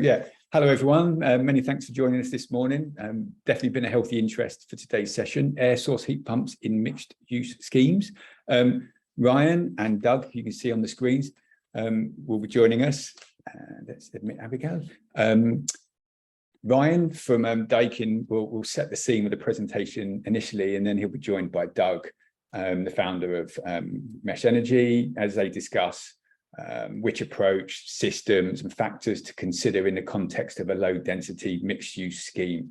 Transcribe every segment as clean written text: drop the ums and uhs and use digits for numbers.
Yeah, hello everyone. Many thanks for joining us this morning. Definitely been a healthy interest for today's session, air source heat pumps in mixed use schemes. Ryan and Doug, you can see on the screens, will be joining us. Let's admit Abigail. Ryan from Daikin will set the scene with the presentation initially, and then he'll be joined by Doug, the founder of Mesh Energy, as they discuss which approach, systems and factors to consider in the context of a low density mixed use scheme,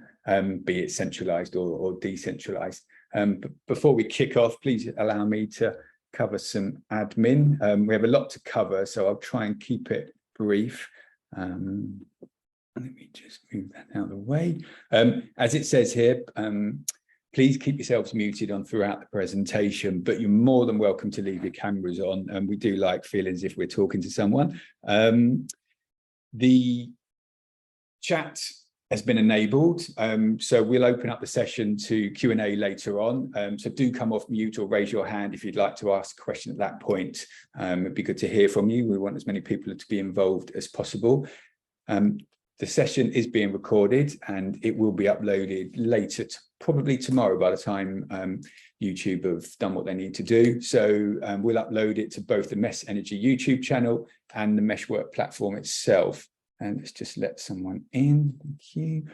be it centralised or decentralised. But before we kick off, please allow me to cover some admin. We have a lot to cover, so I'll try and keep it brief. Let me just move that out of the way. As it says here, please keep yourselves muted on throughout the presentation, but you're more than welcome to leave your cameras on. And we do like feeling as if we're talking to someone. The chat has been enabled, so we'll open up the session to Q&A later on. So do come off mute or raise your hand if you'd like to ask a question at that point. It'd be good to hear from you. We want as many people to be involved as possible. The session is being recorded and it will be uploaded later, probably tomorrow by the time YouTube have done what they need to do. So we'll upload it to both the Mesh Energy YouTube channel and the Meshwork platform itself. And let's just let someone in. Thank you.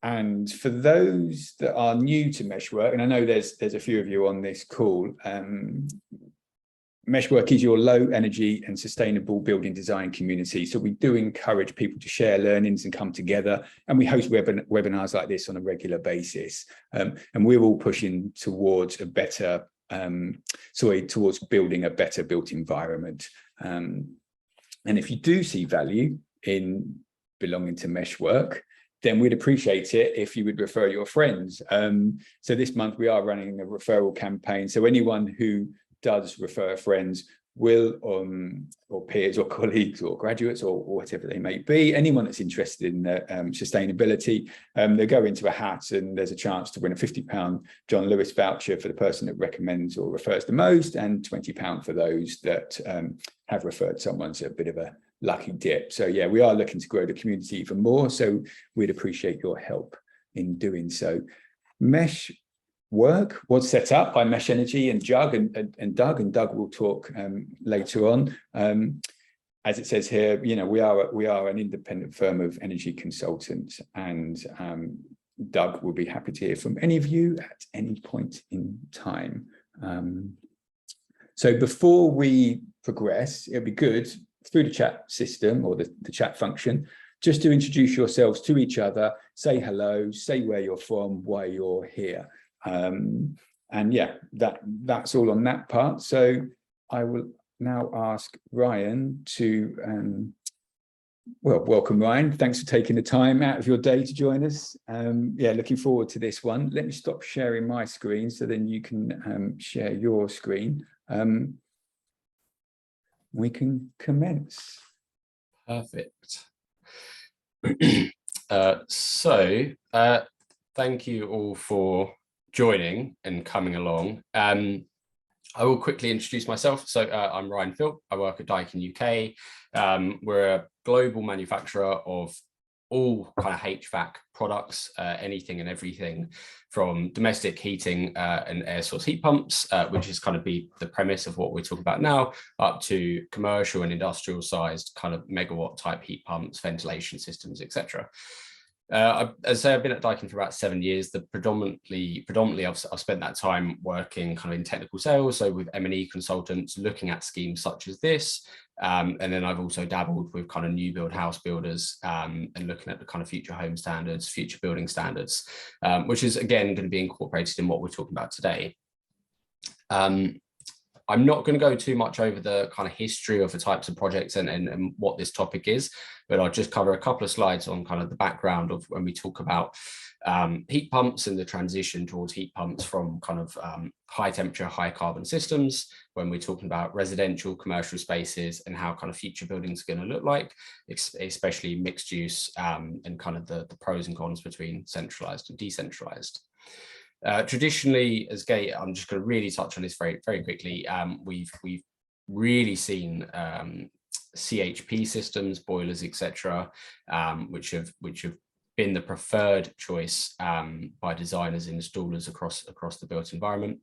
And for those that are new to Meshwork, and I know there's a few of you on this call, Meshwork is your low energy and sustainable building design community. So we do encourage people to share learnings and come together. And we host webinars like this on a regular basis. And we're all pushing towards a better, towards building a better built environment. And if you do see value in belonging to Meshwork, then we'd appreciate it if you would refer your friends. So this month we are running a referral campaign. So anyone who does refer friends will, or peers or colleagues or graduates or whatever they may be, anyone that's interested in sustainability, they go into a hat and there's a chance to win a £50 John Lewis voucher for the person that recommends or refers the most, and £20 for those that have referred someone. So a bit of a lucky dip. So yeah, we are looking to grow the community even more, so we'd appreciate your help in doing so. Meshwork was set up by Mesh Energy and Doug, and Doug will talk later on. As it says here, you know, we are an independent firm of energy consultants, and Doug will be happy to hear from any of you at any point in time. So before we progress, it'll be good through the chat system or the chat function, just to introduce yourselves to each other, say hello, say where you're from, why you're here. And yeah, that's all on that part. So I will now ask Ryan to, well, welcome Ryan. Thanks for taking the time out of your day to join us. Yeah, looking forward to this one. Let me stop sharing my screen so then you can share your screen. We can commence. Perfect. Thank you all for joining and coming along. I will quickly introduce myself. So I'm Ryan Philp. I work at Daikin UK. We're a global manufacturer of all kind of HVAC products, anything and everything from domestic heating and air source heat pumps, which is kind of the premise of what we're talking about now, up to commercial and industrial sized kind of megawatt type heat pumps, ventilation systems, etc. As I say, I've been at Daikin for about 7 years. Predominantly I've spent that time working kind of in technical sales, so with M&E consultants, looking at schemes such as this. And then I've also dabbled with kind of new build house builders and looking at the kind of future home standards, future building standards, which is again going to be incorporated in what we're talking about today. I'm not going to go too much over the kind of history of the types of projects and what this topic is, but I'll just cover a couple of slides on kind of the background of when we talk about heat pumps and the transition towards heat pumps from kind of high temperature, high carbon systems, when we're talking about residential, commercial spaces and how kind of future buildings are going to look like, especially mixed use and kind of the pros and cons between centralised and decentralised. Traditionally, as Gate, I'm just going to really touch on this very, very quickly. We've really seen CHP systems, boilers, etc., which have been the preferred choice by designers and installers across the built environment.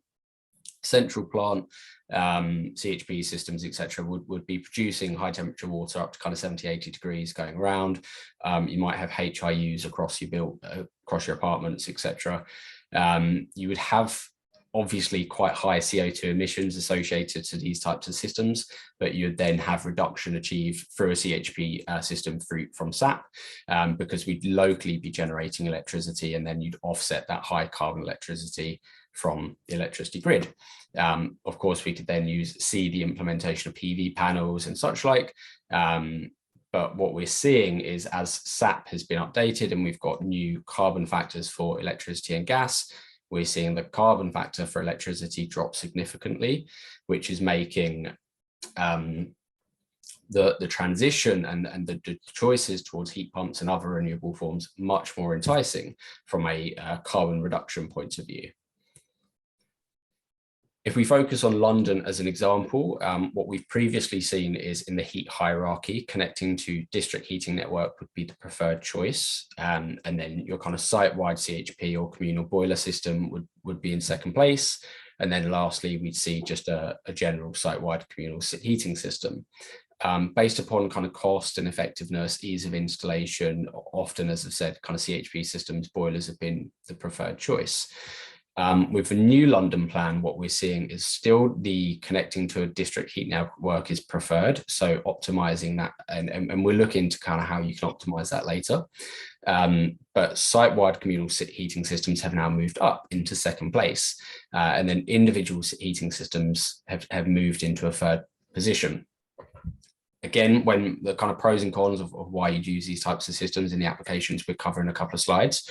Central plant CHP systems, etc., would be producing high temperature water up to kind of 70-80 degrees going around. You might have HIUs across your apartments, etc. You would have obviously quite high CO2 emissions associated to these types of systems, but you'd then have reduction achieved through a CHP system from SAP, because we'd locally be generating electricity, and then you'd offset that high carbon electricity from the electricity grid. Of course, we could then see the implementation of PV panels and such like. But what we're seeing is, as SAP has been updated and we've got new carbon factors for electricity and gas, we're seeing the carbon factor for electricity drop significantly, which is making the transition and the choices towards heat pumps and other renewable forms much more enticing from a carbon reduction point of view. If we focus on London as an example, what we've previously seen is in the heat hierarchy, connecting to district heating network would be the preferred choice. And then your kind of site-wide CHP or communal boiler system would be in second place. And then lastly, we'd see just a general site-wide communal heating system. Based upon kind of cost and effectiveness, ease of installation, often, as I've said, kind of CHP systems, boilers have been the preferred choice. With the new London plan, what we're seeing is still the connecting to a district heat network is preferred. So optimizing that, and we're looking to kind of how you can optimize that later. But site-wide communal heating systems have now moved up into second place. And then individual heating systems have moved into a third position. Again, when the kind of pros and cons of why you'd use these types of systems in the applications we're covering a couple of slides.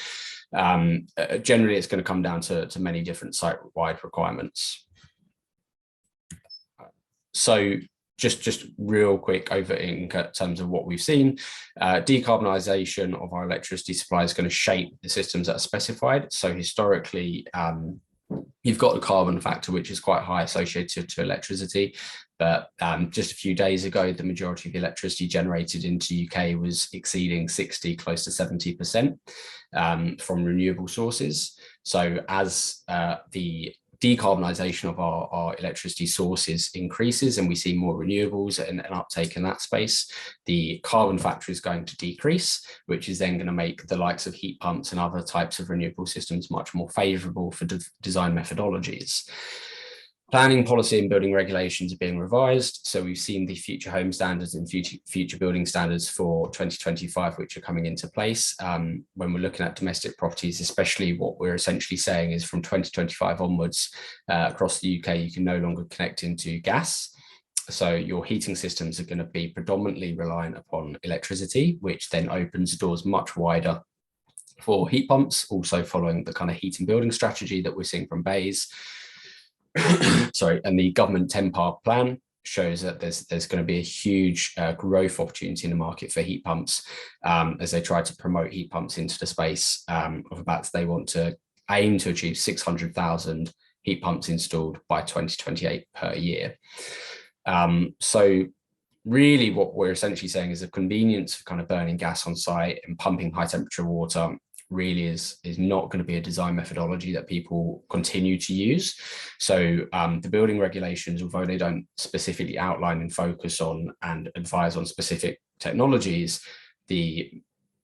Generally, it's going to come down to many different site-wide requirements. So just real quick over in terms of what we've seen, decarbonisation of our electricity supply is going to shape the systems that are specified. So historically, you've got the carbon factor, which is quite high associated to electricity. But just a few days ago, the majority of the electricity generated into UK was exceeding 60, close to 70% from renewable sources. So as the decarbonisation of our electricity sources increases and we see more renewables and an uptake in that space, the carbon factor is going to decrease, which is then going to make the likes of heat pumps and other types of renewable systems much more favourable for design methodologies. Planning policy and building regulations are being revised. So we've seen the future home standards and future building standards for 2025, which are coming into place. When we're looking at domestic properties, especially, what we're essentially saying is from 2025 onwards, across the UK, you can no longer connect into gas. So your heating systems are going to be predominantly reliant upon electricity, which then opens the doors much wider for heat pumps, also following the kind of heating building strategy that we're seeing from BEIS. Sorry, and the government 10-part plan shows that there's going to be a huge growth opportunity in the market for heat pumps as they try to promote heat pumps into the space of about they want to aim to achieve 600,000 heat pumps installed by 2028 per year. So really what we're essentially saying is the convenience of kind of burning gas on site and pumping high temperature water really is not going to be a design methodology that people continue to use. So the building regulations, although they don't specifically outline and focus on and advise on specific technologies, the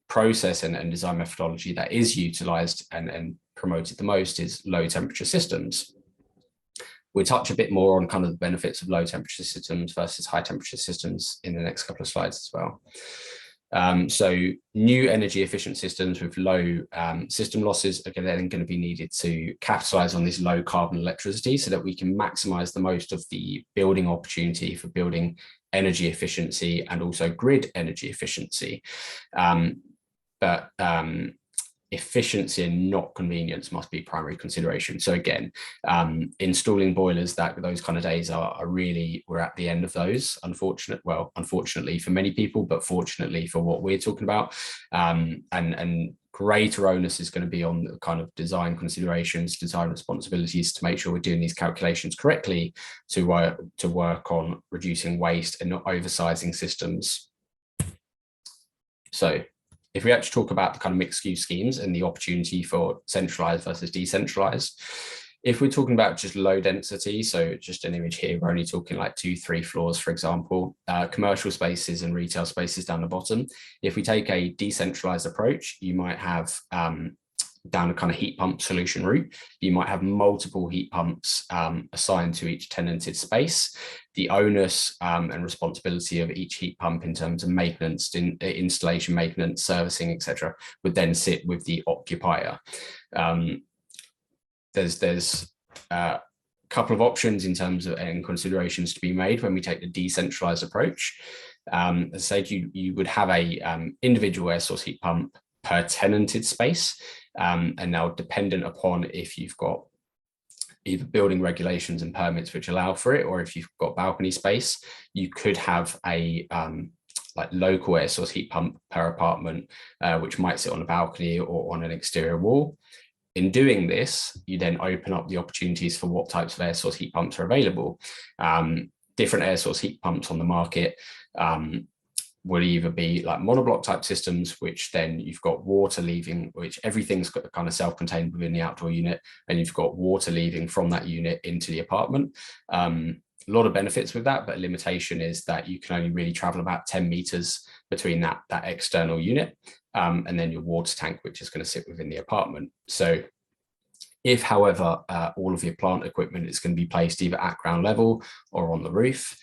process and design methodology that is utilized and promoted the most is low temperature systems. We'll touch a bit more on kind of the benefits of low temperature systems versus high temperature systems in the next couple of slides as well. So new energy efficient systems with low system losses are then going to be needed to capitalize on this low carbon electricity so that we can maximize the most of the building opportunity for building energy efficiency and also grid energy efficiency. But efficiency and not convenience must be primary consideration. So again, installing boilers, those kind of days are really, we're at the end of those. Unfortunately for many people, but fortunately for what we're talking about. And greater onus is going to be on the kind of design considerations, design responsibilities to make sure we're doing these calculations correctly to work on reducing waste and not oversizing systems. So if we actually talk about the kind of mixed use schemes and the opportunity for centralized versus decentralized, if we're talking about just low density, so just an image here, we're only talking like 2-3 floors, for example, commercial spaces and retail spaces down the bottom. If we take a decentralized approach, you might have down a kind of heat pump solution route, you might have multiple heat pumps assigned to each tenanted space. The onus and responsibility of each heat pump in terms of maintenance, installation, maintenance, servicing, etc., would then sit with the occupier. There's a couple of options in terms of and considerations to be made when we take the decentralized approach. As I said, you would have a individual air source heat pump per tenanted space, and now dependent upon if you've got either building regulations and permits which allow for it, or if you've got balcony space, you could have a like local air source heat pump per apartment, which might sit on a balcony or on an exterior wall. In doing this, you then open up the opportunities for what types of air source heat pumps are available. Different air source heat pumps on the market would either be like monoblock type systems, which then you've got water leaving, which everything's got kind of self-contained within the outdoor unit, and you've got water leaving from that unit into the apartment. A lot of benefits with that, but a limitation is that you can only really travel about 10 meters between that external unit and then your water tank, which is going to sit within the apartment. So if, however, all of your plant equipment is going to be placed either at ground level or on the roof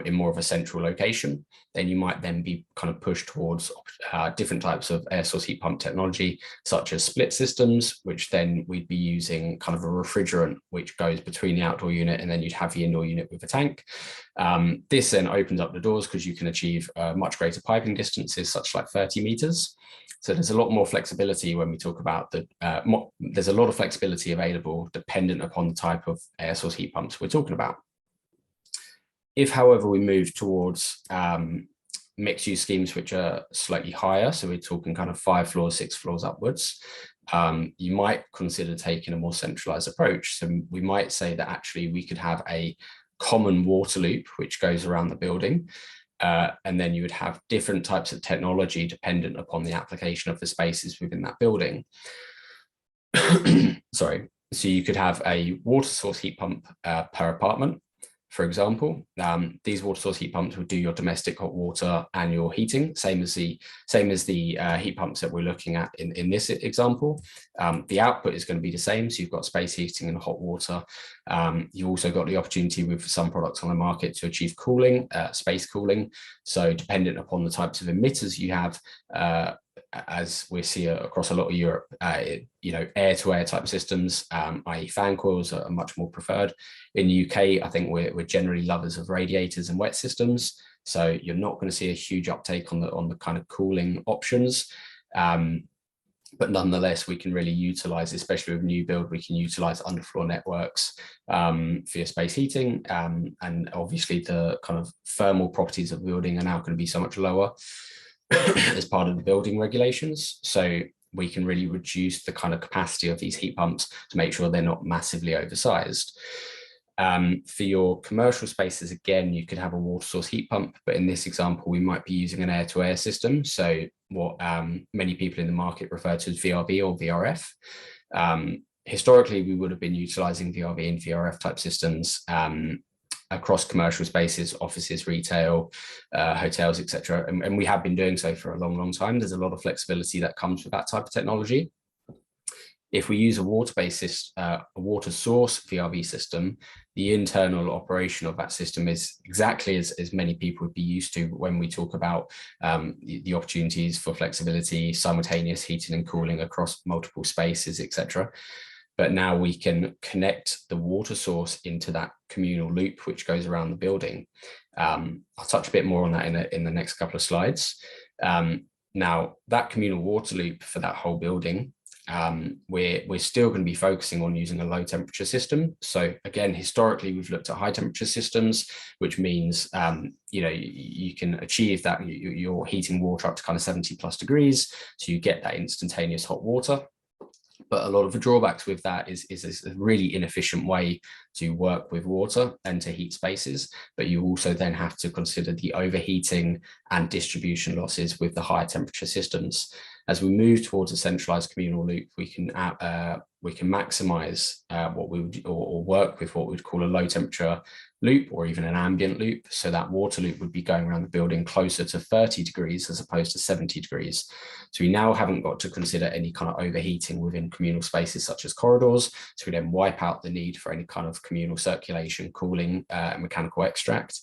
in more of a central location, then you might then be kind of pushed towards different types of air source heat pump technology, such as split systems, which then we'd be using kind of a refrigerant which goes between the outdoor unit, and then you'd have the indoor unit with a tank. This then opens up the doors because you can achieve much greater piping distances, such like 30 meters. So there's a lot more flexibility when we talk about there's a lot of flexibility available dependent upon the type of air source heat pumps we're talking about. If, however, we move towards mixed use schemes which are slightly higher, so we're talking kind of 5 floors, 6 floors upwards, you might consider taking a more centralized approach. So we might say that actually we could have a common water loop which goes around the building. And then you would have different types of technology dependent upon the application of the spaces within that building. Sorry. So you could have a water source heat pump per apartment, for example. These water source heat pumps would do your domestic hot water and your heating, same as the heat pumps that we're looking at in this example. The output is going to be the same, so you've got space heating and hot water. You've also got the opportunity with some products on the market to achieve cooling, space cooling. So dependent upon the types of emitters you have, as we see across a lot of Europe, air-to-air type systems, i.e. fan coils, are much more preferred. In the UK, I think we're generally lovers of radiators and wet systems, so you're not going to see a huge uptake on the kind of cooling options. But nonetheless, we can really utilize, especially with new build, we can utilize underfloor networks for your space heating, and obviously the kind of thermal properties of the building are now going to be so much lower as part of the building regulations. So we can really reduce the kind of capacity of these heat pumps to make sure they're not massively oversized. For your commercial spaces, again, you could have a water source heat pump, but in this example, we might be using an air-to-air system. So what many people in the market refer to as VRV or VRF. Historically, we would have been utilizing VRV and VRF type systems across commercial spaces, offices, retail, hotels, etc. And we have been doing so for a long, long time. There's a lot of flexibility that comes with that type of technology. If we use a water-based, a water source VRV system, the internal operation of that system is exactly as many people would be used to when we talk about the opportunities for flexibility, simultaneous heating and cooling across multiple spaces, etc. But now we can connect the water source into that communal loop which goes around the building. I'll touch a bit more on that in the next couple of slides. Now, that communal water loop for that whole building we're still going to be focusing on using a low temperature system. So again, historically, we've looked at high temperature systems, which means, you can achieve that you're heating water up to kind of 70 plus degrees. So you get that instantaneous hot water. But a lot of the drawbacks with that is a really inefficient way to work with water and to heat spaces. But you also then have to consider the overheating and distribution losses with the higher temperature systems. As we move towards a centralized communal loop, we can maximize what we would or work with what we would call a low temperature loop or even an ambient loop. So that water loop would be going around the building closer to 30 degrees as opposed to 70 degrees. So we now haven't got to consider any kind of overheating within communal spaces such as corridors. So we then wipe out the need for any kind of communal circulation, cooling, mechanical extract.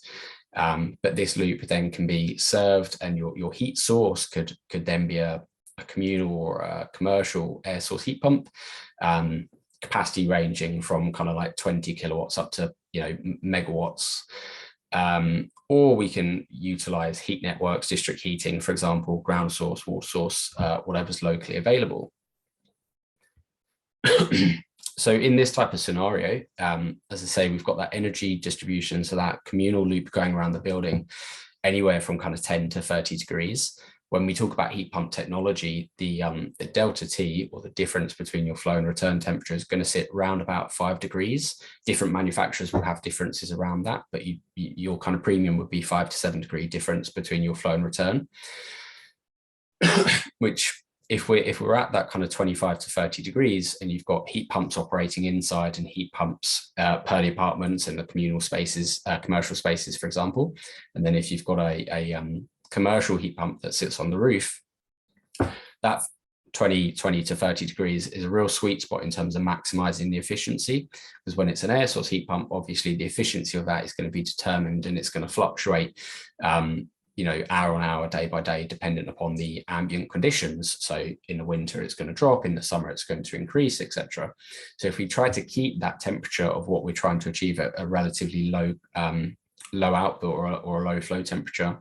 But this loop then can be served, and your heat source could then be a communal or a commercial air source heat pump, capacity ranging from kind of like 20 kilowatts up to megawatts. Or we can utilize heat networks, district heating, for example, ground source, water source, whatever's locally available. So in this type of scenario, as I say, we've got that energy distribution, so that communal loop going around the building anywhere from kind of 10 to 30 degrees. When we talk about heat pump technology, the delta T, or the difference between your flow and return temperature, is going to sit around about 5 degrees. Different manufacturers will have differences around that, but your kind of premium would be 5 to 7 degree difference between your flow and return, which if we're at that kind of 25 to 30 degrees and you've got heat pumps operating inside and heat pumps per the apartments and the communal spaces, commercial spaces, for example, and then if you've got a commercial heat pump that sits on the roof, that 20 to 30 degrees is a real sweet spot in terms of maximizing the efficiency, because when it's an air source heat pump, obviously the efficiency of that is going to be determined, and it's going to fluctuate hour on hour, day by day, dependent upon the ambient conditions. So in the winter it's going to drop, in the summer it's going to increase, etc. So if we try to keep that temperature of what we're trying to achieve at a relatively low output or a low flow temperature,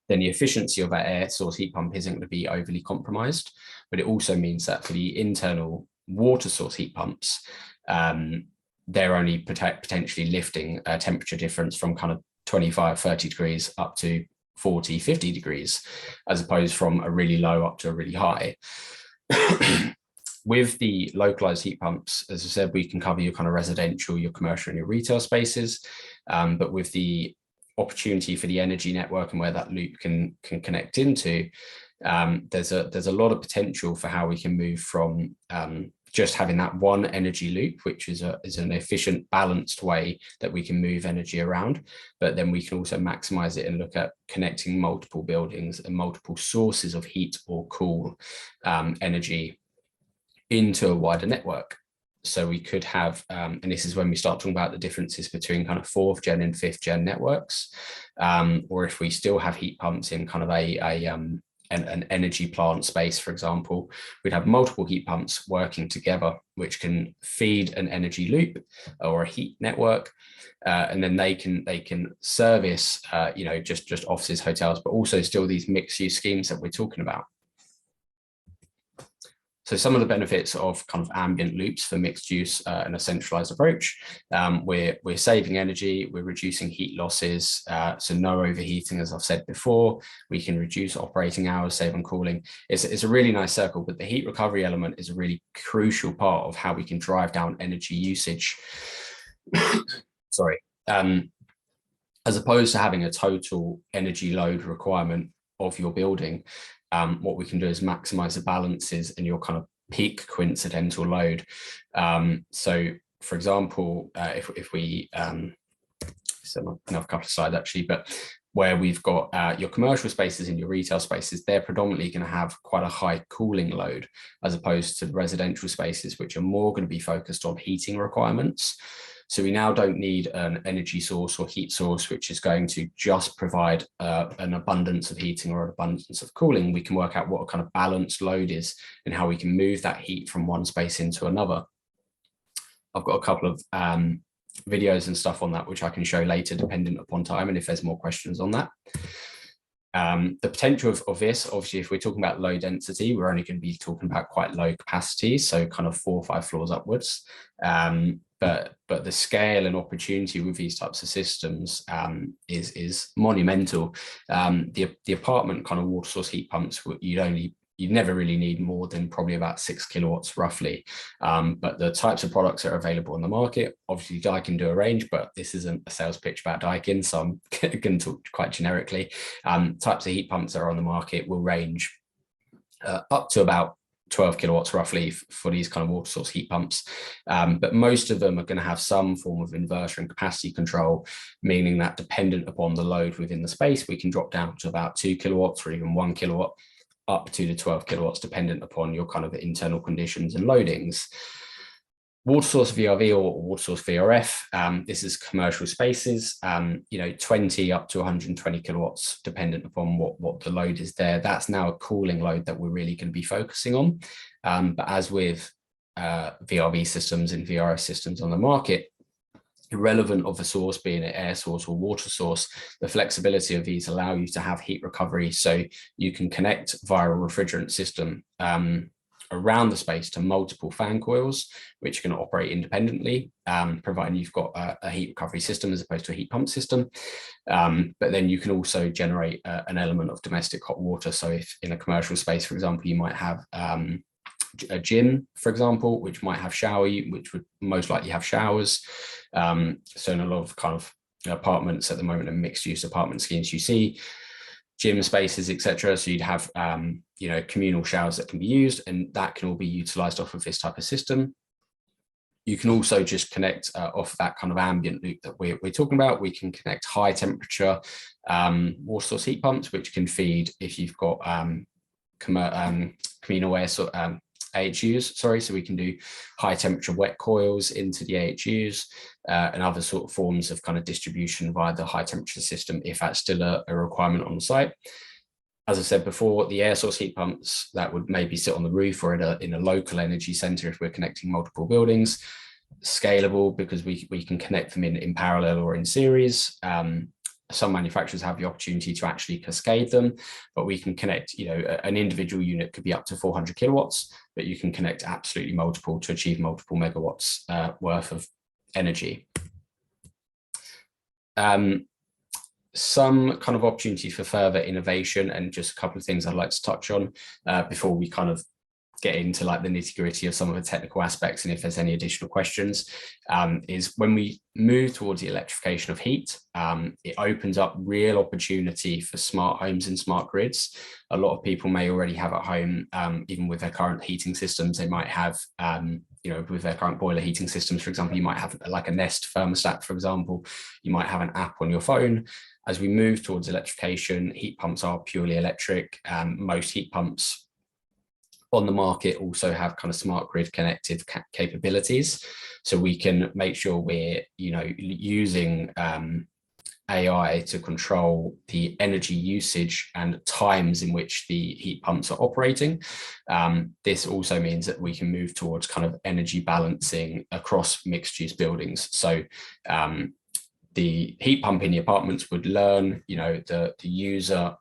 then the efficiency of that air source heat pump isn't going to be overly compromised. But it also means that for the internal water source heat pumps, they're only potentially lifting a temperature difference from kind of 25, 30 degrees up to 40, 50 degrees, as opposed from a really low up to a really high. With the localized heat pumps, as I said, we can cover your kind of residential, your commercial and your retail spaces. But with the opportunity for the energy network and where that loop can connect into, there's a lot of potential for how we can move from just having that one energy loop, which is an efficient, balanced way that we can move energy around. But then we can also maximize it and look at connecting multiple buildings and multiple sources of heat or cool energy into a wider network. So we could have, and this is when we start talking about the differences between kind of 4th gen and 5th gen networks, or if we still have heat pumps in kind of an energy plant space, for example, we'd have multiple heat pumps working together, which can feed an energy loop or a heat network, and then they can service, just offices, hotels, but also still these mixed use schemes that we're talking about. So some of the benefits of kind of ambient loops for mixed use and a centralized approach, we're saving energy, we're reducing heat losses, so no overheating, as I've said before. We can reduce operating hours, save on cooling. It's a really nice circle, but the heat recovery element is a really crucial part of how we can drive down energy usage. Sorry. As opposed to having a total energy load requirement of your building, what we can do is maximize the balances and your kind of peak coincidental load. So for example, if we, so another couple of slides actually, but where we've got your commercial spaces and your retail spaces, they're predominantly going to have quite a high cooling load, as opposed to residential spaces, which are more going to be focused on heating requirements. So we now don't need an energy source or heat source, which is going to just provide an abundance of heating or an abundance of cooling. We can work out what a kind of balanced load is and how we can move that heat from one space into another. I've got a couple of videos and stuff on that, which I can show later, dependent upon time, and if there's more questions on that. The potential of this, obviously, if we're talking about low density, we're only going to be talking about quite low capacity, so kind of 4 or 5 floors upwards. But the scale and opportunity with these types of systems is monumental. The apartment kind of water source heat pumps, you'd never really need more than probably about 6 kilowatts roughly. But the types of products that are available on the market, obviously Daikin do a range, but this isn't a sales pitch about Daikin, so I'm going to talk quite generically. Types of heat pumps that are on the market will range up to about 12 kilowatts roughly for these kind of water source heat pumps. But most of them are going to have some form of inverter and capacity control, meaning that dependent upon the load within the space, we can drop down to about 2 kilowatts or even 1 kilowatt, up to the 12 kilowatts, dependent upon your kind of internal conditions and loadings. Water source VRV or water source VRF, this is commercial spaces, 20 up to 120 kilowatts, dependent upon what the load is there. That's now a cooling load that we're really going to be focusing on. But as with VRV systems and VRF systems on the market, irrelevant of the source being an air source or water source, the flexibility of these allow you to have heat recovery. So you can connect via a refrigerant system around the space to multiple fan coils, which can operate independently, providing you've got a heat recovery system as opposed to a heat pump system. But then you can also generate an element of domestic hot water. So if in a commercial space, for example, you might have a gym, for example, which might have which would most likely have showers. So in a lot of kind of apartments at the moment and mixed use apartment schemes, you see gym spaces, etc. So you'd have communal showers that can be used, and that can all be utilized off of this type of system. You can also just connect off that kind of ambient loop that we're talking about. We can connect high temperature water source heat pumps, which can feed if you've got communal air AHUs, so we can do high temperature wet coils into the AHUs and other sort of forms of kind of distribution via the high temperature system, if that's still a requirement on the site. As I said before, the air source heat pumps that would maybe sit on the roof or in a local energy center if we're connecting multiple buildings, scalable because we can connect them in parallel or in series. Some manufacturers have the opportunity to actually cascade them, but we can connect, an individual unit could be up to 400 kilowatts, but you can connect absolutely multiple to achieve multiple megawatts worth of energy. Some kind of opportunity for further innovation, and just a couple of things I'd like to touch on before we kind of get into like the nitty-gritty of some of the technical aspects, and if there's any additional questions, is when we move towards the electrification of heat, it opens up real opportunity for smart homes and smart grids. A lot of people may already have at home, even with their current heating systems, they might have, with their current boiler heating systems, for example, you might have like a Nest thermostat, for example, you might have an app on your phone. As we move towards electrification, heat pumps are purely electric. Most heat pumps on the market also have kind of smart grid connected capabilities, so we can make sure we're using AI to control the energy usage and times in which the heat pumps are operating. This also means that we can move towards kind of energy balancing across mixed use buildings. So the heat pump in the apartments would learn the user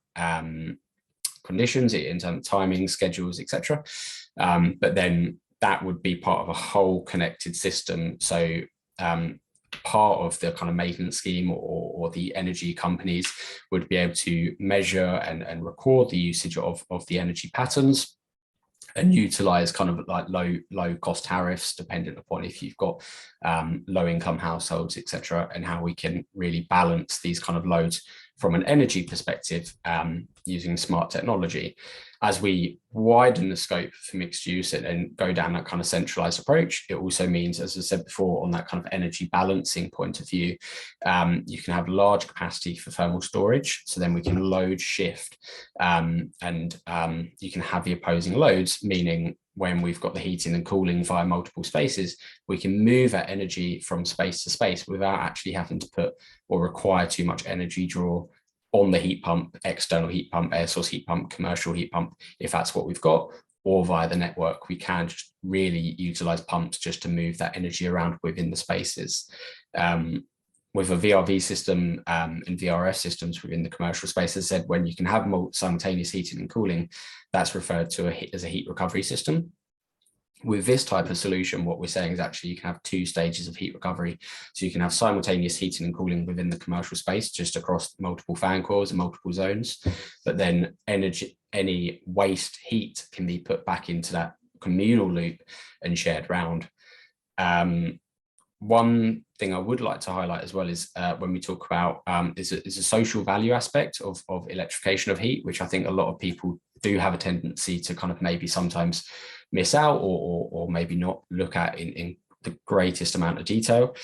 conditions in terms of timing, schedules, etc. But then that would be part of a whole connected system. So part of the kind of maintenance scheme or the energy companies would be able to measure and record the usage of the energy patterns and utilize kind of like low cost tariffs dependent upon if you've got low income households, etc., and how we can really balance these kind of loads from an energy perspective using smart technology. As we widen the scope for mixed use and go down that kind of centralized approach, it also means, as I said before, on that kind of energy balancing point of view, you can have large capacity for thermal storage. So then we can load shift and you can have the opposing loads, meaning when we've got the heating and cooling via multiple spaces, we can move that energy from space to space without actually having to put or require too much energy draw on the heat pump, external heat pump, air source heat pump, commercial heat pump, if that's what we've got, or via the network. We can just really utilize pumps just to move that energy around within the spaces. with a VRV system and VRF systems within the commercial space, as I said, when you can have simultaneous heating and cooling, that's referred to as a heat recovery system. With this type of solution, what we're saying is actually you can have 2 stages of heat recovery. So you can have simultaneous heating and cooling within the commercial space, just across multiple fan cores and multiple zones. But then any waste heat can be put back into that communal loop and shared round. One thing I would like to highlight as well is when we talk about is a social value aspect of electrification of heat, which I think a lot of people do have a tendency to kind of maybe sometimes miss out or maybe not look at in the greatest amount of detail.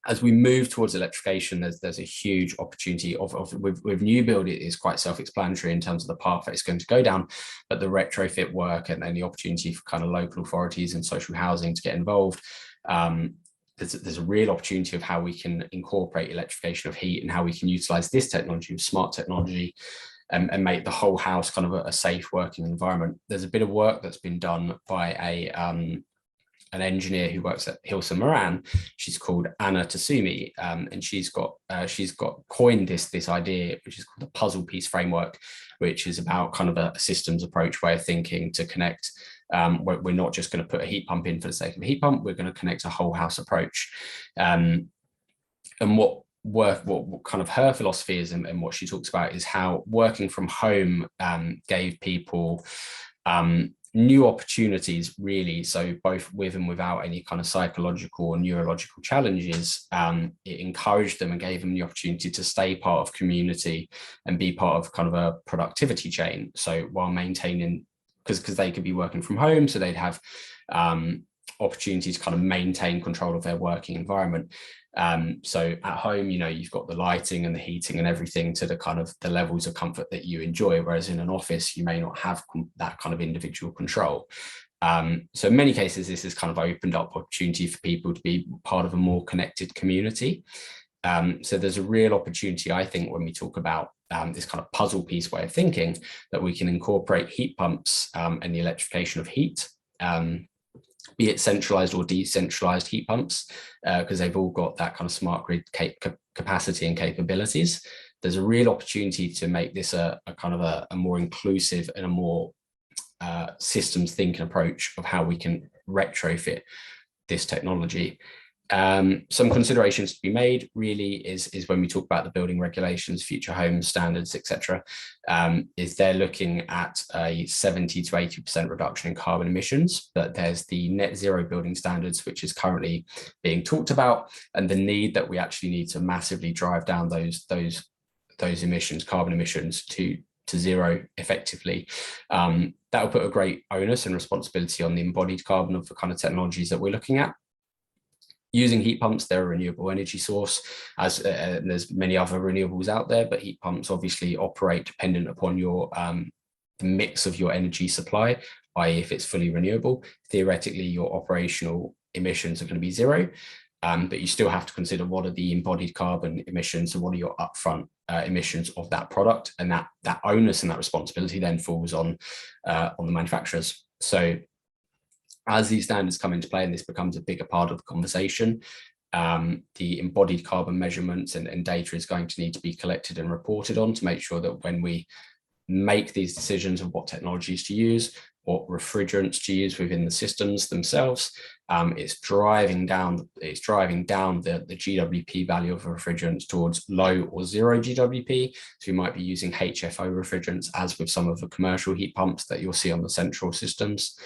As we move towards electrification, there's a huge opportunity with new build. It is quite self-explanatory in terms of the path that it's going to go down, but the retrofit work and then the opportunity for kind of local authorities and social housing to get involved. There's a real opportunity of how we can incorporate electrification of heat and how we can utilize this technology, smart technology, and make the whole house kind of a safe working environment. There's a bit of work that's been done by an engineer who works at Hilson Moran. She's called Anna Tasumi, and she's got coined this idea, which is called the puzzle piece framework, which is about kind of a systems approach way of thinking to connect. We're not just going to put a heat pump in for the sake of a heat pump. We're going to connect a whole house approach. And what kind of her philosophy is and what she talks about is how working from home gave people new opportunities, really. So both with and without any kind of psychological or neurological challenges, it encouraged them and gave them the opportunity to stay part of community and be part of kind of a productivity chain. So while maintaining, because they could be working from home, so they'd have opportunities to kind of maintain control of their working environment. So at home, you've got the lighting and the heating and everything to the kind of the levels of comfort that you enjoy, whereas in an office, you may not have that kind of individual control. So in many cases, this has kind of opened up opportunity for people to be part of a more connected community. So there's a real opportunity, I think, when we talk about this kind of puzzle piece way of thinking, that we can incorporate heat pumps and the electrification of heat, be it centralized or decentralized heat pumps, because they've all got that kind of smart grid capacity and capabilities. There's a real opportunity to make this a kind of a more inclusive and a more systems thinking approach of how we can retrofit this technology. Some considerations to be made really is when we talk about the building regulations, future home standards, etc., is they're looking at a 70 to 80% reduction in carbon emissions, but there's the net zero building standards, which is currently being talked about, and the need that we actually need to massively drive down those emissions, carbon emissions to zero effectively. That will put a great onus and responsibility on the embodied carbon of the kind of technologies that we're looking at. Using heat pumps, they're a renewable energy source, as there's many other renewables out there, but heat pumps obviously operate dependent upon your the mix of your energy supply, i.e. if it's fully renewable, theoretically your operational emissions are going to be zero, but you still have to consider what are the embodied carbon emissions and what are your upfront emissions of that product, and that onus and that responsibility then falls on the manufacturers. So as these standards come into play and this becomes a bigger part of the conversation, the embodied carbon measurements and data is going to need to be collected and reported on to make sure that when we make these decisions of what technologies to use, what refrigerants to use within the systems themselves, it's driving down the GWP value of refrigerants towards low or zero GWP. So you might be using HFO refrigerants, as with some of the commercial heat pumps that you'll see on the central systems.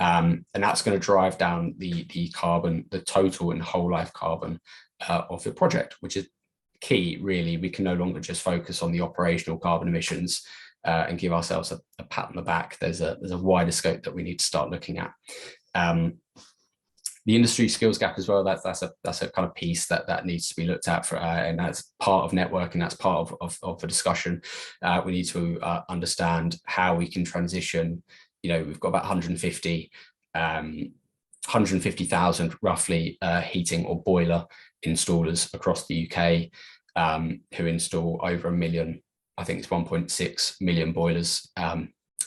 And that's going to drive down the carbon, the total and whole life carbon of the project, which is key, really. We can no longer just focus on the operational carbon emissions and give ourselves a pat on the back. There's a wider scope that we need to start looking at. The industry skills gap as well, that's a kind of piece that needs to be looked at for, and that's part of networking, that's part of the discussion. We need to understand how we can transition. We've got about 150,000 roughly heating or boiler installers across the UK who install over 1 million, I think it's 1.6 million boilers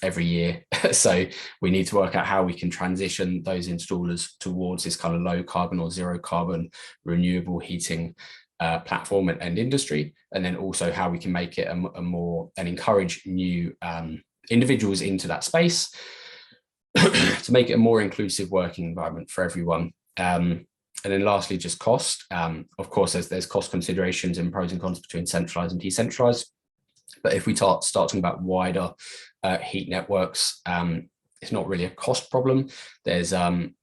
every year. So we need to work out how we can transition those installers towards this kind of low carbon or zero carbon renewable heating platform and industry, and then also how we can make it and encourage new individuals into that space to make it a more inclusive working environment for everyone. And then lastly, just cost. Of course, there's cost considerations and pros and cons between centralised and decentralised. But if we start talking about wider heat networks, it's not really a cost problem. There's an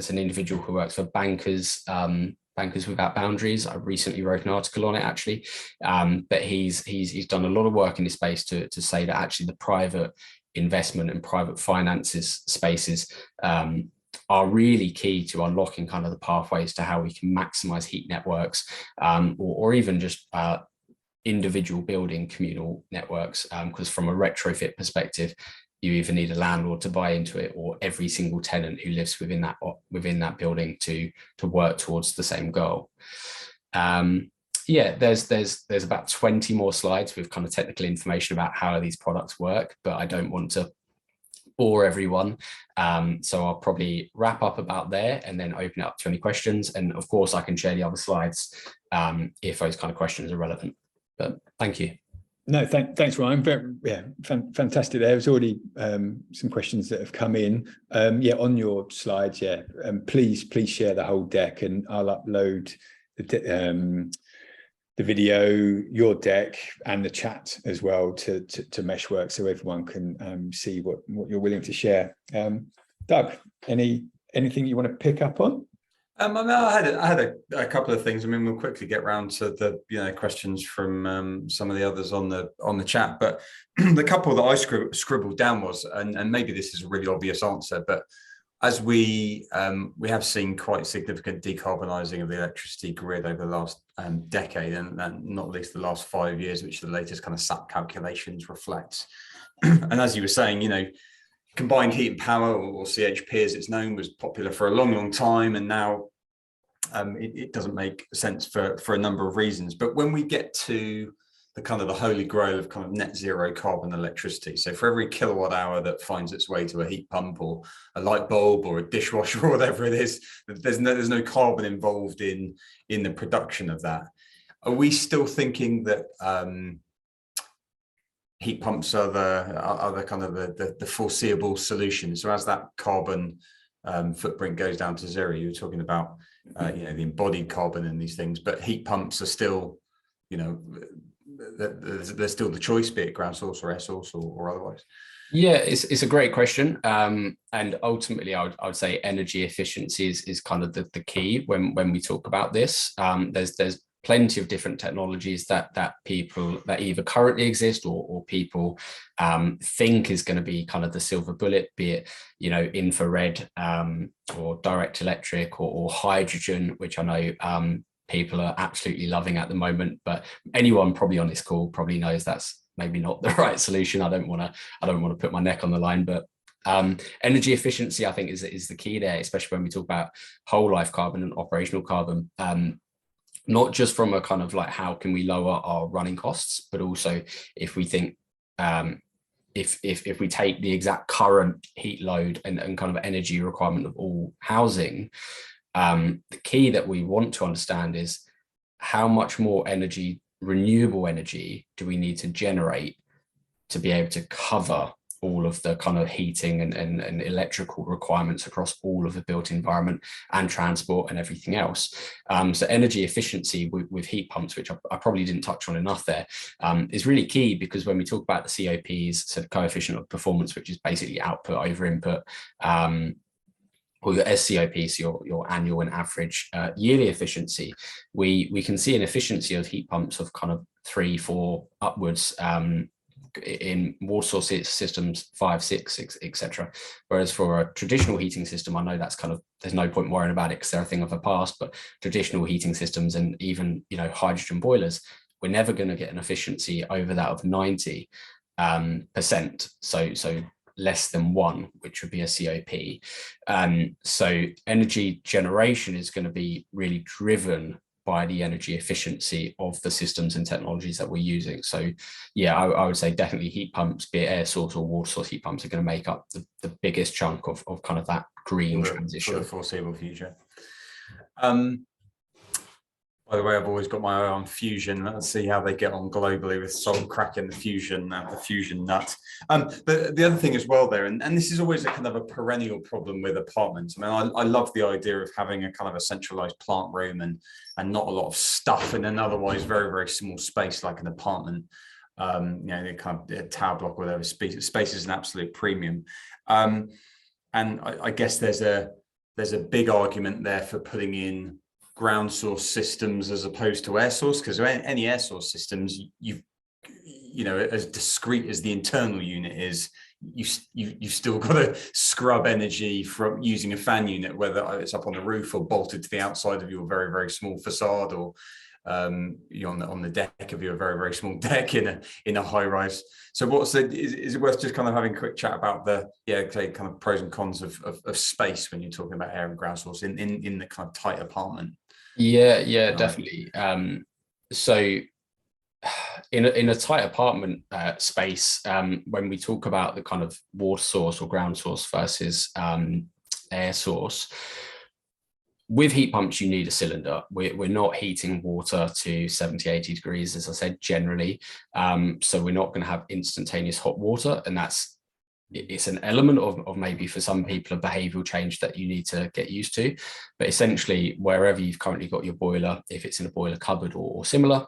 individual who works for Bankers Without Boundaries. I recently wrote an article on it, actually, but he's done a lot of work in this space to say that actually the private investment and private finances spaces are really key to unlocking kind of the pathways to how we can maximize heat networks, or even just individual building communal networks, because from a retrofit perspective, you either need a landlord to buy into it or every single tenant who lives within that building to work towards the same goal. Yeah, there's about 20 more slides with kind of technical information about how these products work, but I don't want to bore everyone. So I'll probably wrap up about there and then open it up to any questions. And of course, I can share the other slides if those kind of questions are relevant. But thank you. No, thanks, Ryan. Fantastic. There was already some questions that have come in. On your slides, please share the whole deck, and I'll upload the video, your deck, and the chat as well to Meshworks, so everyone can see what you're willing to share. Doug, anything you want to pick up on? I had a couple of things. I mean, we'll quickly get round to the questions from some of the others on the chat, but the couple that I scribbled down was, and maybe this is a really obvious answer, but as we have seen quite significant decarbonising of the electricity grid over the last decade, and not least the last 5 years, which the latest kind of SAP calculations reflect. And as you were saying, combined heat and power, or CHP as it's known, was popular for a long time, and now it doesn't make sense for a number of reasons. But when we get to the holy grail of kind of net zero carbon electricity, so for every kilowatt hour that finds its way to a heat pump or a light bulb or a dishwasher or whatever it is, there's no carbon involved in the production of that. Are we still thinking that heat pumps are the kind of the foreseeable solution? So as that carbon footprint goes down to zero, you were talking about the embodied carbon in these things, but heat pumps are still, there's still the choice, be it ground source or air source or otherwise. Yeah, it's a great question, and ultimately I would say energy efficiency is kind of the key when we talk about this. There's plenty of different technologies that either currently exist or people think is going to be kind of the silver bullet, be it infrared or direct electric or hydrogen, which I know people are absolutely loving at the moment. But anyone probably on this call probably knows that's maybe not the right solution. I don't want to put my neck on the line, but energy efficiency, I think, is the key there, especially when we talk about whole life carbon and operational carbon. Not just from a kind of like how can we lower our running costs, but also if we think if we take the exact current heat load and kind of energy requirement of all housing, the key that we want to understand is how much more energy, renewable energy, do we need to generate to be able to cover all of the kind of heating and electrical requirements across all of the built environment and transport and everything else. So energy efficiency with heat pumps, which I probably didn't touch on enough there, is really key, because when we talk about the COPs, so the coefficient of performance, which is basically output over input, or your SCOP, so your annual and average yearly efficiency, we can see an efficiency of heat pumps of kind of 3, 4 upwards, in water source systems 5, 6, etc. Whereas for a traditional heating system, I know that's kind of, there's no point worrying about it because they're a thing of the past, but traditional heating systems and even hydrogen boilers, we're never going to get an efficiency over that of 90%, so less than 1, which would be a COP. So energy generation is going to be really driven by the energy efficiency of the systems and technologies that we're using. So yeah, I would say definitely heat pumps, be it air source or water source heat pumps, are going to make up the biggest chunk of kind of that green transition for the foreseeable future. By the way, I've always got my eye on fusion. Let's see how they get on globally with Salt cracking the fusion nut. But the other thing as well there, and this is always a kind of a perennial problem with apartments. I mean, I love the idea of having a kind of a centralized plant room and not a lot of stuff in an otherwise very, very small space like an apartment. You know, the kind of a tower block or whatever. Space is an absolute premium. And I guess there's a big argument there for putting in ground source systems as opposed to air source, because any air source systems, you know, as discrete as the internal unit is, you've still got to scrub energy from using a fan unit, whether it's up on the roof or bolted to the outside of your very, very small facade, or you're on the deck of your very, very small deck in a high rise. So is it worth just kind of having a quick chat about the kind of pros and cons of space when you're talking about air and ground source in the kind of tight apartment? Yeah, definitely. So in a tight apartment space, when we talk about the kind of water source or ground source versus air source, with heat pumps, you need a cylinder. We're not heating water to 70, 80 degrees, as I said, generally. So we're not going to have instantaneous hot water. And it's an element of maybe for some people a behavioral change that you need to get used to. But essentially, wherever you've currently got your boiler, if it's in a boiler cupboard or similar,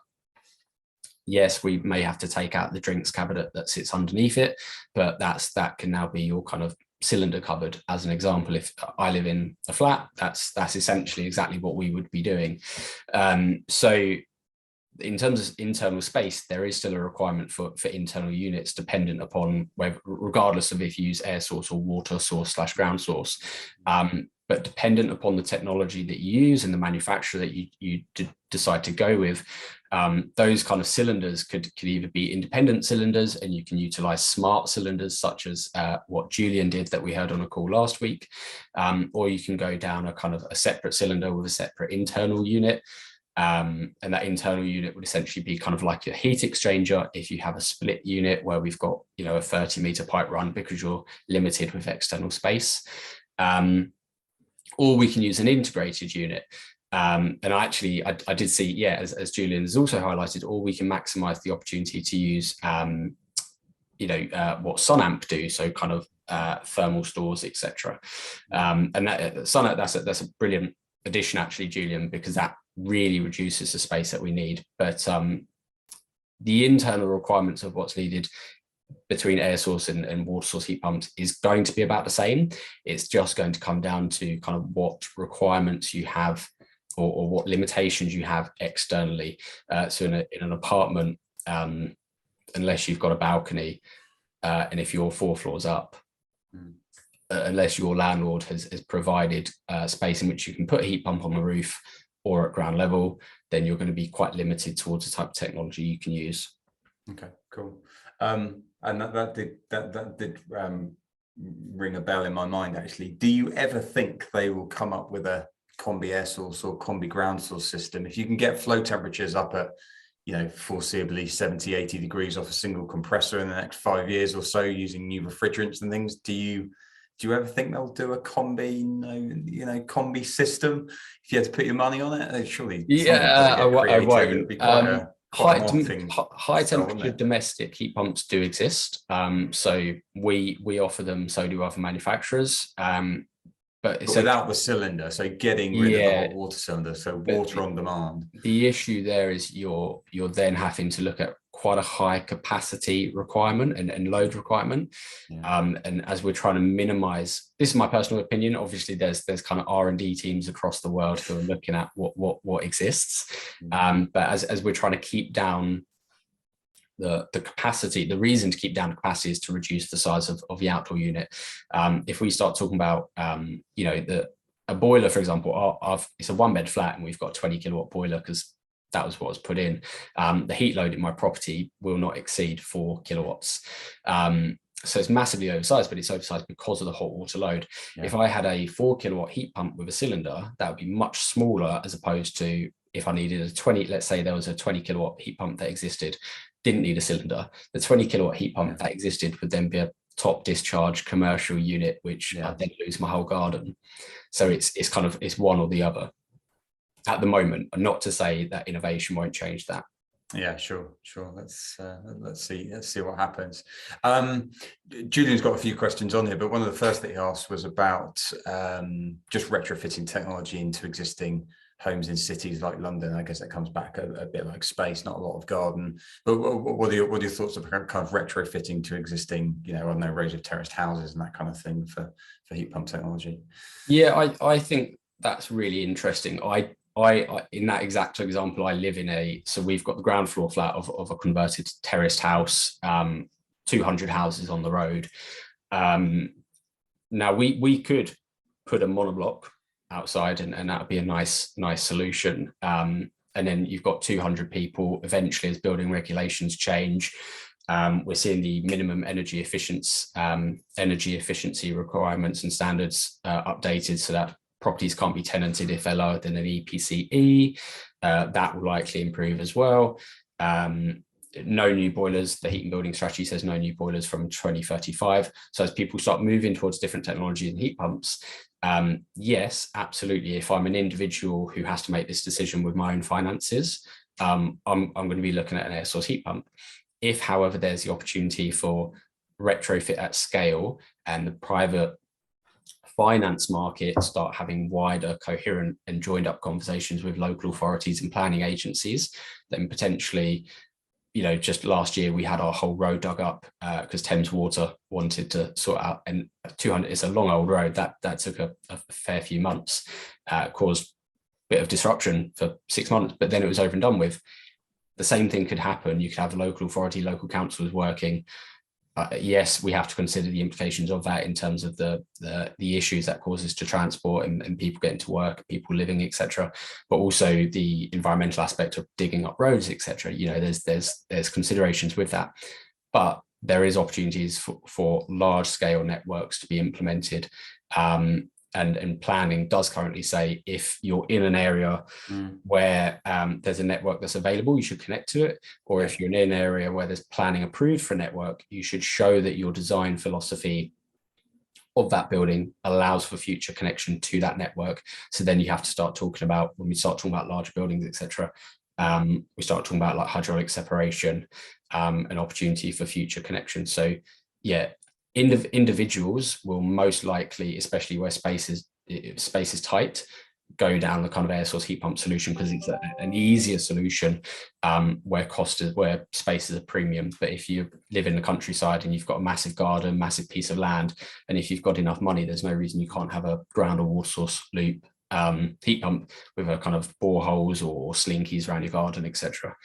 yes, we may have to take out the drinks cabinet that sits underneath it, but that can now be your kind of cylinder cupboard. As an example, if I live in a flat, that's essentially exactly what we would be doing. So in terms of internal space, there is still a requirement for internal units, dependent upon whether, regardless of if you use air source or water source / ground source. But dependent upon the technology that you use and the manufacturer that you decide to go with, those kind of cylinders could either be independent cylinders, and you can utilize smart cylinders such as what Julian did that we heard on a call last week, or you can go down a kind of a separate cylinder with a separate internal unit. And that internal unit would essentially be kind of like your heat exchanger if you have a split unit where we've got, you know, a 30-meter pipe run because you're limited with external space. Or we can use an integrated unit. And actually, I did see, yeah, as Julian has also highlighted, or we can maximize the opportunity to use, you know, what SunAmp do, so kind of thermal stores, etc. And that SunAmp, that's a brilliant addition, actually, Julian, because that really reduces the space that we need. But the internal requirements of what's needed between air source and water source heat pumps is going to be about the same. It's just going to come down to kind of what requirements you have or what limitations you have externally. So in an apartment, unless you've got a balcony, and if you're 4 floors up, unless your landlord has provided space in which you can put a heat pump on the roof or at ground level, then you're going to be quite limited towards the type of technology you can use. Okay, cool. And that did ring a bell in my mind, actually. Do you ever think they will come up with a combi air source or combi ground source system? If you can get flow temperatures up at, you know, foreseeably 70, 80 degrees off a single compressor in the next 5 years or so using new refrigerants and things, do you ever think they'll do a combi, combi system? If you had to put your money on it, surely. Yeah, I won't. High temperature domestic heat pumps do exist. So we offer them, so do other manufacturers. But without the cylinder, so getting rid of the hot water cylinder, so water on demand. The issue there is you're then having to look at quite a high capacity requirement and load requirement. And as we're trying to minimize, this is my personal opinion, obviously there's kind of R&D teams across the world who are looking at what exists. But as we're trying to keep down the capacity, the reason to keep down the capacity is to reduce the size of the outdoor unit. If we start talking about, a boiler, for example, it's a 1-bed flat and we've got a 20 kilowatt boiler because that was what was put in. The heat load in my property will not exceed 4 kilowatts. So it's massively oversized, but it's oversized because of the hot water load. If I had a 4 kilowatt heat pump with a cylinder, that would be much smaller as opposed to if I needed a 20, let's say there was a 20 kilowatt heat pump that existed, didn't need a cylinder, the 20 kilowatt heat pump that existed would then be a top discharge commercial unit, which I'd then lose my whole garden. So it's one or the other at the moment, and not to say that innovation won't change that. Yeah, sure. Let's see what happens. Julian's got a few questions on here, but one of the first that he asked was about just retrofitting technology into existing homes in cities like London. I guess that comes back a bit like space, not a lot of garden. But what are your thoughts about kind of retrofitting to existing, I don't know, rows of terraced houses and that kind of thing for heat pump technology? Yeah, I think that's really interesting. I in that exact example, I live so we've got the ground floor flat of a converted terraced house, 200 houses on the road. Now we could put a monoblock outside and that would be a nice solution. And then you've got 200 people. Eventually, as building regulations change, we're seeing the minimum energy efficiency requirements and standards updated so that properties can't be tenanted if they're lower than an EPC-E. That will likely improve as well. No new boilers. The heat and building strategy says no new boilers from 2035. So as people start moving towards different technologies and heat pumps, yes, absolutely. If I'm an individual who has to make this decision with my own finances, I'm going to be looking at an air source heat pump. If, however, there's the opportunity for retrofit at scale and the private finance market start having wider, coherent and joined up conversations with local authorities and planning agencies, then potentially, just last year we had our whole road dug up because Thames Water wanted to sort out, and 200 is a long old road that took a fair few months, caused a bit of disruption for 6 months, but then it was over and done with. The same thing could happen. You could have a local authority, local councils working. Yes, we have to consider the implications of that in terms of the issues that causes to transport and people getting to work, people living, etc. But also the environmental aspect of digging up roads, etc. There's considerations with that, but there is opportunities for large scale networks to be implemented. And planning does currently say if you're in an area where there's a network that's available, you should connect to it. Or if you're in an area where there's planning approved for a network, you should show that your design philosophy of that building allows for future connection to that network. So then you have to start talking about, when we start talking about large buildings, etc., we start talking about like hydraulic separation, an opportunity for future connection. So yeah, individuals will most likely, especially where space is tight, go down the kind of air source heat pump solution because it's an easier solution where space is a premium. But if you live in the countryside and you've got a massive garden, massive piece of land, and if you've got enough money, there's no reason you can't have a ground or water source loop heat pump with a kind of boreholes or slinkies around your garden, etc.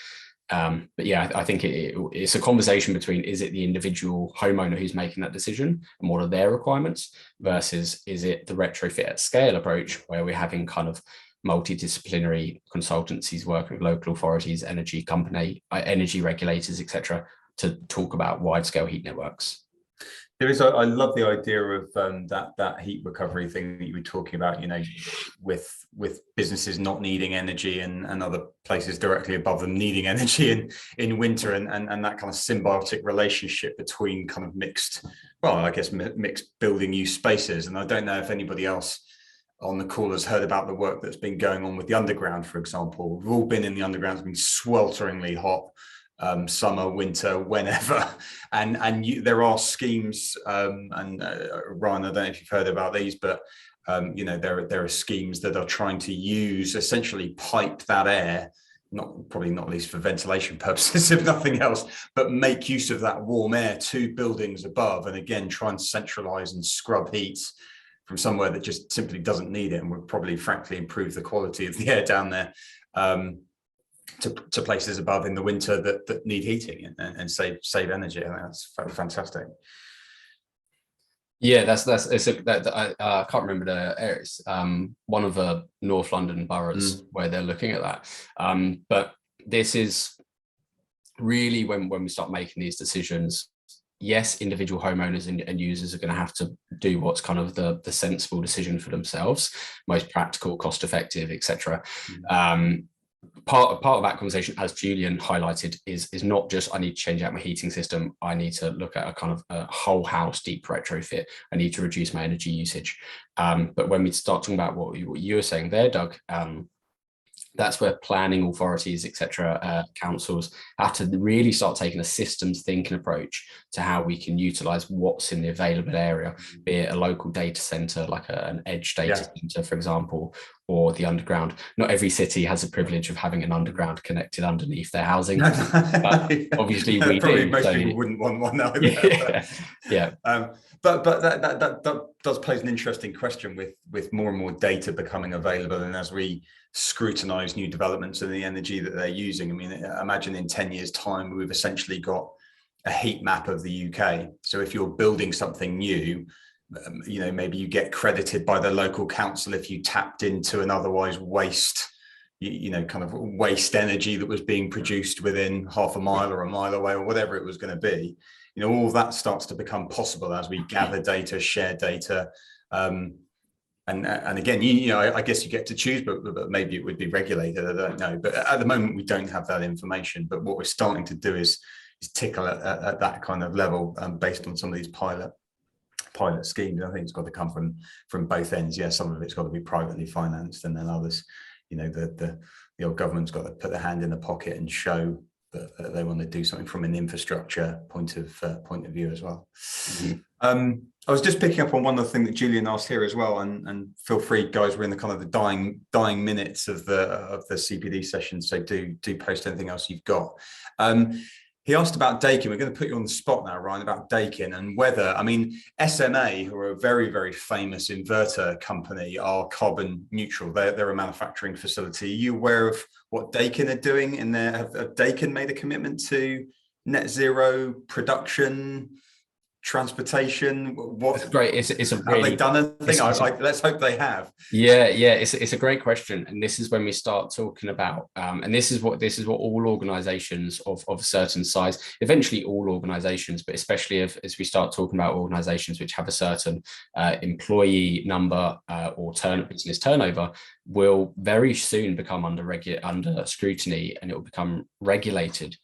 But yeah, I think it's a conversation between, is it the individual homeowner who's making that decision and what are their requirements versus is it the retrofit at scale approach where we're having kind of multidisciplinary consultancies working with local authorities, energy regulators, etc., to talk about wide scale heat networks. I love the idea of that heat recovery thing that you were talking about, with businesses not needing energy and other places directly above them needing energy in winter, and that kind of symbiotic relationship between kind of mixed building use spaces. And I don't know if anybody else on the call has heard about the work that's been going on with the underground, for example. We've all been in the underground. It's been swelteringly hot. Summer, winter, whenever, and there are schemes, and Ryan, I don't know if you've heard about these, but there are schemes that are trying to use, essentially pipe that air, probably not least for ventilation purposes, if nothing else, but make use of that warm air to buildings above, and again try and centralize and scrub heat from somewhere that just simply doesn't need it, and would probably frankly improve the quality of the air down there. To places above in the winter that need heating and save energy. I think that's fantastic. Yeah, I can't remember the areas. One of the North London boroughs where they're looking at that. But this is really when we start making these decisions. Yes, individual homeowners and users are going to have to do what's kind of the sensible decision for themselves, most practical, cost effective, etc. part of that conversation, as Julian highlighted, is not just I need to change out my heating system. I need to look at a kind of a whole house deep retrofit. I need to reduce my energy usage. But when we start talking about what you were saying there, Doug, that's where planning authorities, etc., councils have to really start taking a systems thinking approach to how we can utilize what's in the available area, be it a local data center, like an edge data center, for example, or the underground. Not every city has the privilege of having an underground connected underneath their housing. But obviously we probably do. most So, people wouldn't want one either. Yeah. But that does pose an interesting question with more and more data becoming available, and as we scrutinize new developments and the energy that they're using. I mean, imagine in 10 years' time, we've essentially got a heat map of the UK. So if you're building something new, you know, maybe you get credited by the local council if you tapped into an otherwise waste, you know, kind of waste energy that was being produced within half a mile or a mile away or whatever it was going to be. You know, all of that starts to become possible as we gather data, share data. And again, you know, I guess you get to choose, but maybe it would be regulated. I don't know. But at the moment, we don't have that information. But what we're starting to do is tickle at that kind of level based on some of these pilot schemes. I think it's got to come from both ends. Yeah, some of it's got to be privately financed, and then others, you know, the old government's got to put their hand in the pocket and show that they want to do something from an infrastructure point of view as well. Mm-hmm. I was just picking up on one other thing that Julian asked here as well, and feel free, guys. We're in the kind of the dying minutes of the CPD session, so do post anything else you've got. He asked about Daikin. We're going to put you on the spot now, Ryan, about Daikin and whether, I mean, SMA, who are a very, very famous inverter company, are carbon neutral. They're a manufacturing facility. Are you aware of what Daikin are doing in there? Have Daikin made a commitment to net zero production, transportation? That's great. It's a really, have they done anything? Let's hope they have. Yeah. It's a great question, and this is when we start talking about, and this is what all organisations of a certain size, eventually all organisations, but especially as we start talking about organisations which have a certain employee number or business turnover, will very soon become under scrutiny, and it will become regulated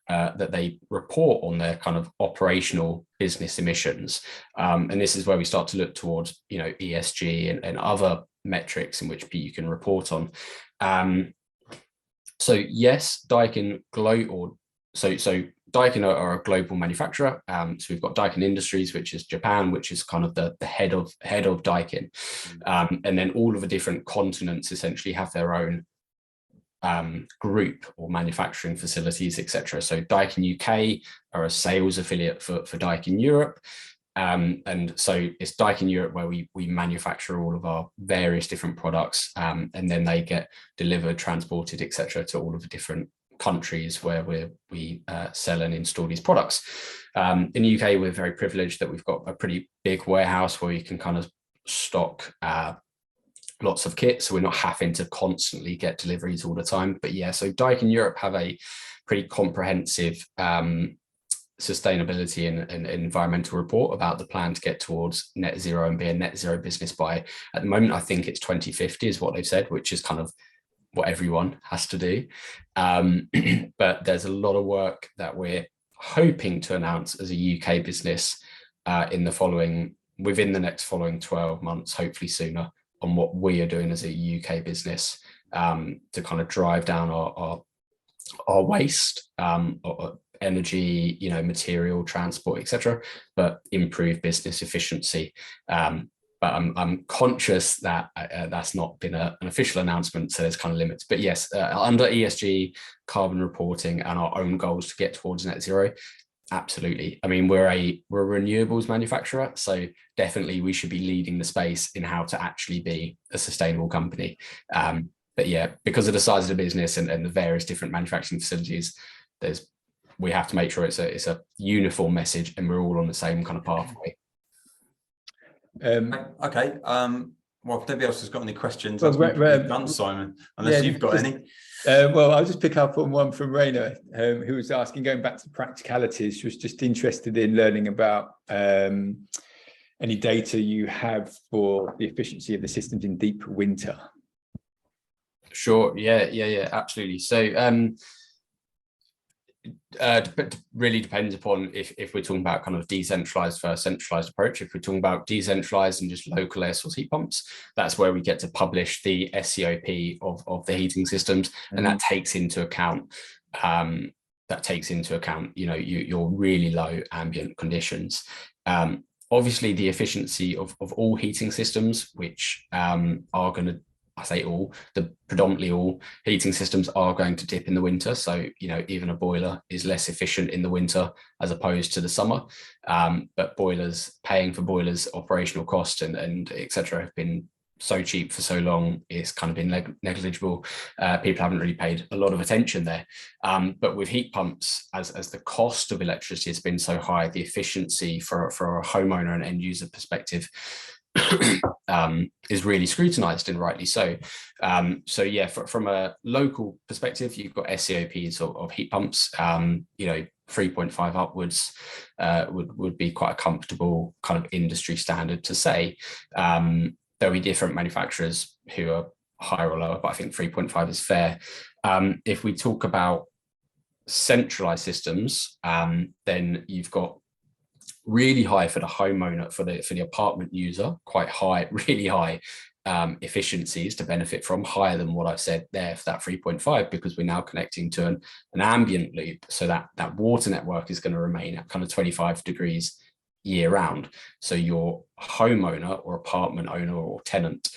that they report on their kind of operational business emissions, and this is where we start to look towards, you know, ESG and other metrics in which you can report on. So yes, Daikin Daikin are a global manufacturer. So we've got Daikin Industries, which is Japan, which is kind of the head of Daikin, and then all of the different continents essentially have their own group or manufacturing facilities, etc. So Daikin UK are a sales affiliate for Daikin Europe, and so it's Daikin Europe where we manufacture all of our various different products, and then they get delivered, transported, etc. to all of the different countries where we sell and install these products. In the UK, we're very privileged that we've got a pretty big warehouse where you can kind of stock lots of kit, so we're not having to constantly get deliveries all the time. But yeah, so Daikin Europe have a pretty comprehensive sustainability and environmental report about the plan to get towards net zero and be a net zero business by, at the moment, I think it's 2050 is what they've said, which is kind of what everyone has to do. But there's a lot of work that we're hoping to announce as a UK business within the next following 12 months, hopefully sooner, on what we are doing as a UK business to kind of drive down our waste, energy, you know, material, transport, etc., but improve business efficiency. But I'm conscious that that's not been an official announcement, so there's kind of limits. But yes, under ESG, carbon reporting, and our own goals to get towards net zero, absolutely. I mean, we're a renewables manufacturer, so definitely we should be leading the space in how to actually be a sustainable company. But yeah, because of the size of the business and the various different manufacturing facilities, we have to make sure it's a uniform message and we're all on the same kind of pathway. Okay. Well, if nobody else has got any questions, that's done, Simon, unless you've got any. Well, I'll just pick up on one from Raina, who was asking, going back to practicalities, she was just interested in learning about any data you have for the efficiency of the systems in deep winter. Sure. Yeah, absolutely. So really depends upon if we're talking about kind of decentralized versus centralized approach. If we're talking about decentralized and just local air source heat pumps, that's where we get to publish the SCOP of the heating systems, and that takes into account your really low ambient conditions. Obviously, the efficiency of all heating systems, which are going to, I say all, predominantly all heating systems are going to dip in the winter. So, even a boiler is less efficient in the winter as opposed to the summer. But paying for boilers, operational costs and et cetera have been so cheap for so long, it's kind of been negligible. People haven't really paid a lot of attention there. But with heat pumps, as the cost of electricity has been so high, the efficiency for a homeowner and end user perspective is really scrutinized, and rightly so. So yeah, from a local perspective, you've got SCOPs of heat pumps. 3.5 upwards would be quite a comfortable kind of industry standard to say. There'll be different manufacturers who are higher or lower, but I think 3.5 is fair. If we talk about centralized systems, then you've got really high for the homeowner, for the apartment user, quite high, really high efficiencies to benefit from, higher than what I've said there for that 3.5, because we're now connecting to an ambient loop. So that water network is going to remain at kind of 25 degrees year round. So your homeowner or apartment owner or tenant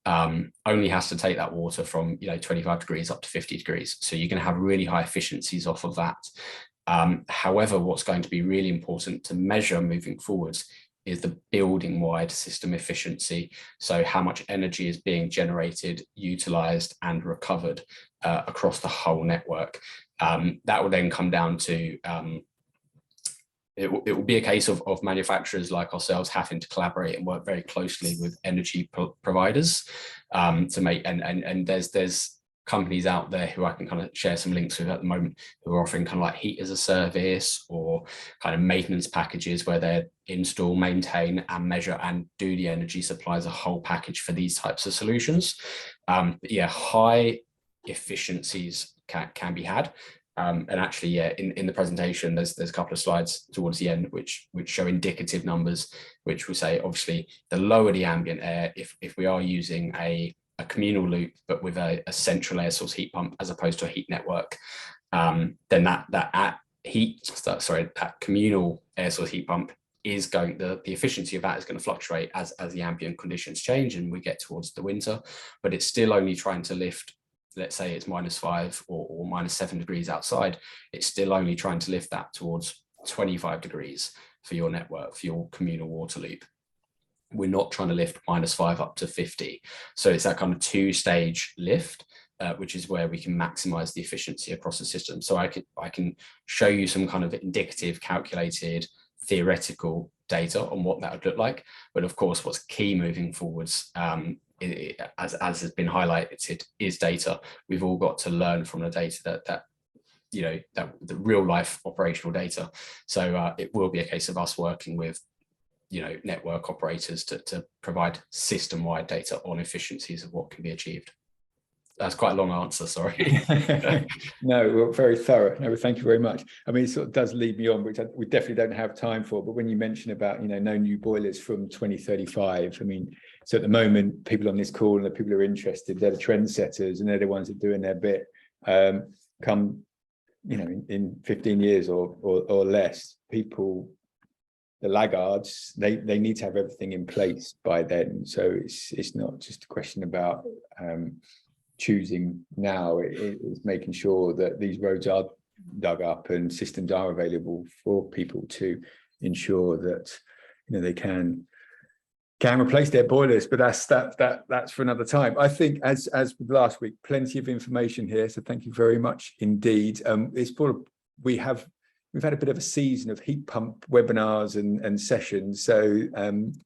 only has to take that water from 25 degrees up to 50 degrees. So you're going to have really high efficiencies off of that. However, what's going to be really important to measure moving forwards is the building-wide system efficiency. So how much energy is being generated, utilized, and recovered across the whole network. That will then come down to it will be a case of manufacturers like ourselves having to collaborate and work very closely with energy providers to make, and there's companies out there who I can kind of share some links with at the moment who are offering kind of like heat as a service or kind of maintenance packages where they install, maintain and measure and do the energy supply as a whole package for these types of solutions. Yeah, high efficiencies can be had. And actually, yeah, in the presentation, there's a couple of slides towards the end which show indicative numbers, which will say obviously the lower the ambient air, if we are using a communal loop, but with a central air source heat pump as opposed to a heat network, then that communal air source heat pump is going, the efficiency of that is going to fluctuate as the ambient conditions change and we get towards the winter, but it's still only trying to lift, let's say it's -5 or -7 degrees outside, it's still only trying to lift that towards 25 degrees for your network, for your communal water loop. We're not trying to lift -5 up to 50. So it's that kind of two-stage lift, which is where we can maximize the efficiency across the system. So I can show you some kind of indicative, calculated, theoretical data on what that would look like. But of course, what's key moving forwards, as has been highlighted, is data. We've all got to learn from the data that the real life operational data. So it will be a case of us working with network operators to provide system-wide data on efficiencies of what can be achieved. That's quite a long answer, sorry. No, well, very thorough. No, thank you very much. I mean, it sort of does lead me on, which we definitely don't have time for, but when you mention about, no new boilers from 2035, I mean, so at the moment, people on this call and the people who are interested, they're the trendsetters and they're the ones that are doing their bit. Come, in 15 years or less, people, the laggards, they need to have everything in place by then. So it's not just a question about choosing now, it's making sure that these roads are dug up and systems are available for people to ensure that they can replace their boilers. But that's for another time. I think as with last week, plenty of information here, so thank you very much indeed. We've had a bit of a season of heat pump webinars and sessions. So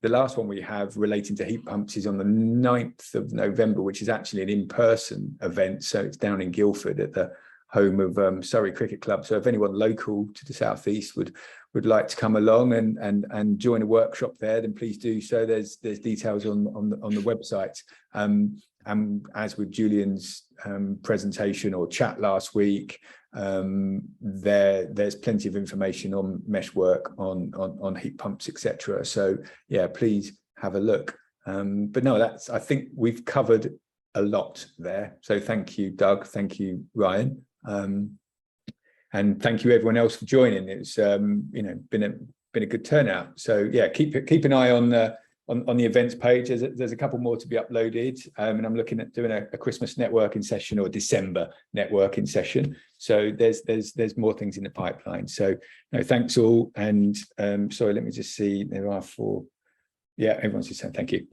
the last one we have relating to heat pumps is on the 9th of November, which is actually an in-person event. So it's down in Guildford at the home of Surrey Cricket Club. So if anyone local to the southeast would like to come along and join a workshop there, then please do so. There's details on the website. as with Julian's presentation or chat last week, there's plenty of information on meshwork, on heat pumps, etc. So yeah, please have a look. But no, I think we've covered a lot there. So thank you, Doug. Thank you, Ryan. And thank you everyone else for joining. It's been a good turnout. So yeah, keep an eye on the events page. There's a couple more to be uploaded, and I'm looking at doing a Christmas networking session or December networking session. So there's more things in the pipeline. So no, thanks all. And sorry, let me just see. There are 4. Yeah, everyone's just saying thank you. Yeah.